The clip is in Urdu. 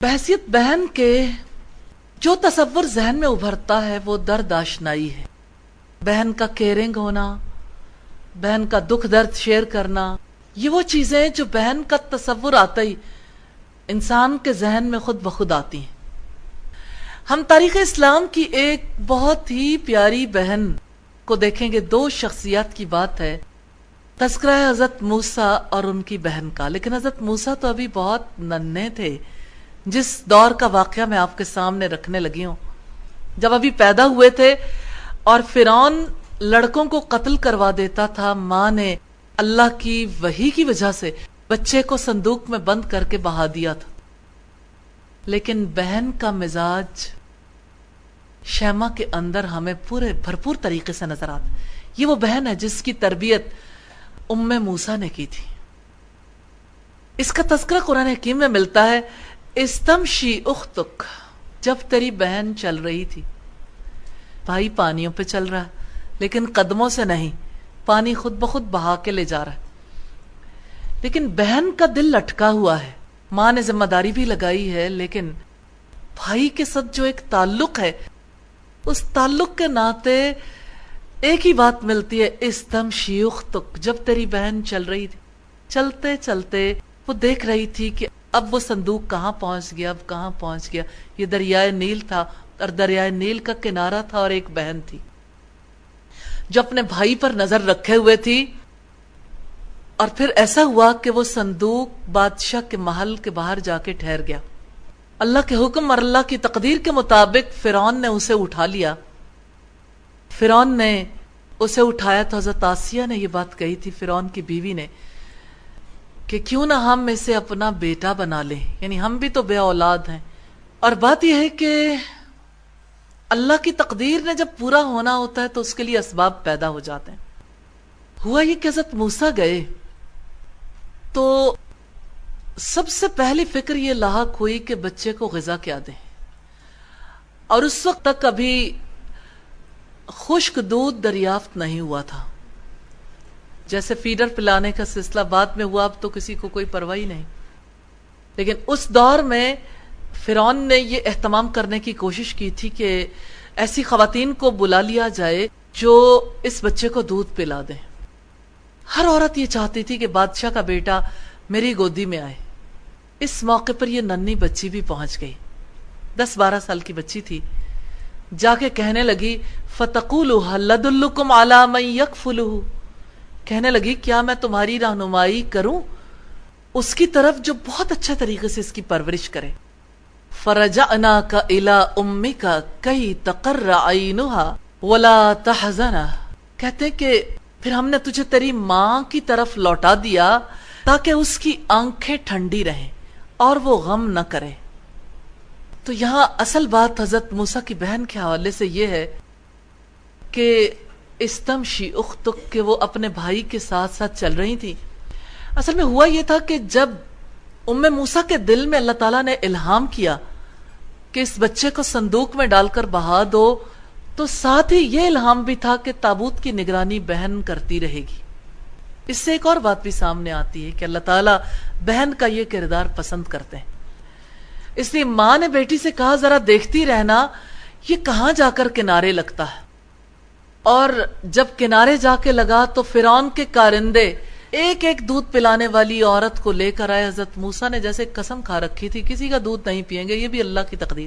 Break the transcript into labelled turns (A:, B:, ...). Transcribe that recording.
A: بحیثیت بہن کے جو تصور ذہن میں ابھرتا ہے وہ درد آشنائی ہے. بہن کا کیئرنگ ہونا، بہن کا دکھ درد شیئر کرنا، یہ وہ چیزیں جو بہن کا تصور آتا ہی انسان کے ذہن میں خود بخود آتی ہیں. ہم تاریخ اسلام کی ایک بہت ہی پیاری بہن کو دیکھیں گے. دو شخصیات کی بات ہے، تذکرہ ہے حضرت موسیٰ اور ان کی بہن کا. لیکن حضرت موسیٰ تو ابھی بہت ننھے تھے. جس دور کا واقعہ میں آپ کے سامنے رکھنے لگی ہوں، جب ابھی پیدا ہوئے تھے اور فرعون لڑکوں کو قتل کروا دیتا تھا، ماں نے اللہ کی وحی کی وجہ سے بچے کو صندوق میں بند کر کے بہا دیا تھا. لیکن بہن کا مزاج شیمہ کے اندر ہمیں پورے بھرپور طریقے سے نظر آتا. یہ وہ بہن ہے جس کی تربیت ام موسیٰ نے کی تھی. اس کا تذکرہ قرآن حکیم میں ملتا ہے، استمشی اختک، جب تیری بہن چل رہی تھی. بھائی پانیوں پہ چل رہا ہے لیکن قدموں سے نہیں، پانی خود بخود بہا کے لے جا رہا ہے. لیکن بہن کا دل لٹکا ہوا ہے. ماں نے ذمہ داری بھی لگائی ہے، لیکن بھائی کے ساتھ جو ایک تعلق ہے، اس تعلق کے ناطے ایک ہی بات ملتی ہے، استمشی اختک، جب تیری بہن چل رہی تھی. چلتے چلتے وہ دیکھ رہی تھی کہ اب وہ صندوق کہاں پہنچ گیا، اب کہاں پہنچ گیا. یہ دریائے نیل تھا اور دریائے نیل کا کنارہ تھا اور ایک بہن تھی جو اپنے بھائی پر نظر رکھے ہوئے تھی. اور پھر ایسا ہوا کہ وہ صندوق بادشاہ کے محل کے باہر جا کے ٹھہر گیا. اللہ کے حکم اور اللہ کی تقدیر کے مطابق فرعون نے اسے اٹھا لیا. فرعون نے اسے اٹھایا تو حضرت آسیہ نے یہ بات کہی تھی، فرعون کی بیوی نے، کہ کیوں نہ ہم اسے اپنا بیٹا بنا لیں، یعنی ہم بھی تو بے اولاد ہیں. اور بات یہ ہے کہ اللہ کی تقدیر نے جب پورا ہونا ہوتا ہے تو اس کے لیے اسباب پیدا ہو جاتے ہیں. ہوا یہ کہ حضرت موسیٰ گئے تو سب سے پہلی فکر یہ لاحق ہوئی کہ بچے کو غذا کیا دیں. اور اس وقت تک ابھی خشک دودھ دریافت نہیں ہوا تھا. جیسے فیڈر پلانے کا سلسلہ بعد میں ہوا، اب تو کسی کو کوئی پرواہ ہی نہیں. لیکن اس دور میں فرعون نے یہ اہتمام کرنے کی کوشش کی تھی کہ ایسی خواتین کو بلا لیا جائے جو اس بچے کو دودھ پلا دیں. ہر عورت یہ چاہتی تھی کہ بادشاہ کا بیٹا میری گودی میں آئے. اس موقع پر یہ ننھی بچی بھی پہنچ گئی، 10-12 سال کی بچی تھی. جا کے کہنے لگی، فَتَقُولُ هَلْ أَدُلُّكُمْ عَلَىٰ مَن يَكْفُلُهُ، کہنے لگی کیا میں تمہاری رہنمائی کروں اس کی طرف جو بہت اچھے طریقے سے اس کی پرورش کرے. فَرَجَعْنَاكَ إِلَىٰ أُمِّكَ كَيْ تَقَرَّ عَيْنُهَا وَلَا تَحْزَنَ، کہتے کہ پھر ہم نے تجھے تیری ماں کی طرف لوٹا دیا تاکہ اس کی آنکھیں ٹھنڈی رہیں اور وہ غم نہ کرے. تو یہاں اصل بات حضرت موسیٰ کی بہن کے حوالے سے یہ ہے کہ استمشی اختک، کہ وہ اپنے بھائی کے ساتھ ساتھ چل رہی تھی. اصل میں ہوا یہ تھا کہ جب ام موسیٰ کے دل میں اللہ تعالیٰ نے الہام کیا کہ اس بچے کو صندوق میں ڈال کر بہا دو، تو ساتھ ہی یہ الہام بھی تھا کہ تابوت کی نگرانی بہن کرتی رہے گی. اس سے ایک اور بات بھی سامنے آتی ہے کہ اللہ تعالیٰ بہن کا یہ کردار پسند کرتے ہیں. اس لیے ماں نے بیٹی سے کہا ذرا دیکھتی رہنا یہ کہاں جا کر کنارے لگتا ہے. اور جب کنارے جا کے لگا تو فرعون کے کارندے ایک ایک دودھ پلانے والی عورت کو لے کر آئے. حضرت موسیٰ نے جیسے قسم کھا رکھی تھی کسی کا دودھ نہیں پئیں گے، یہ بھی اللہ کی تقدیر.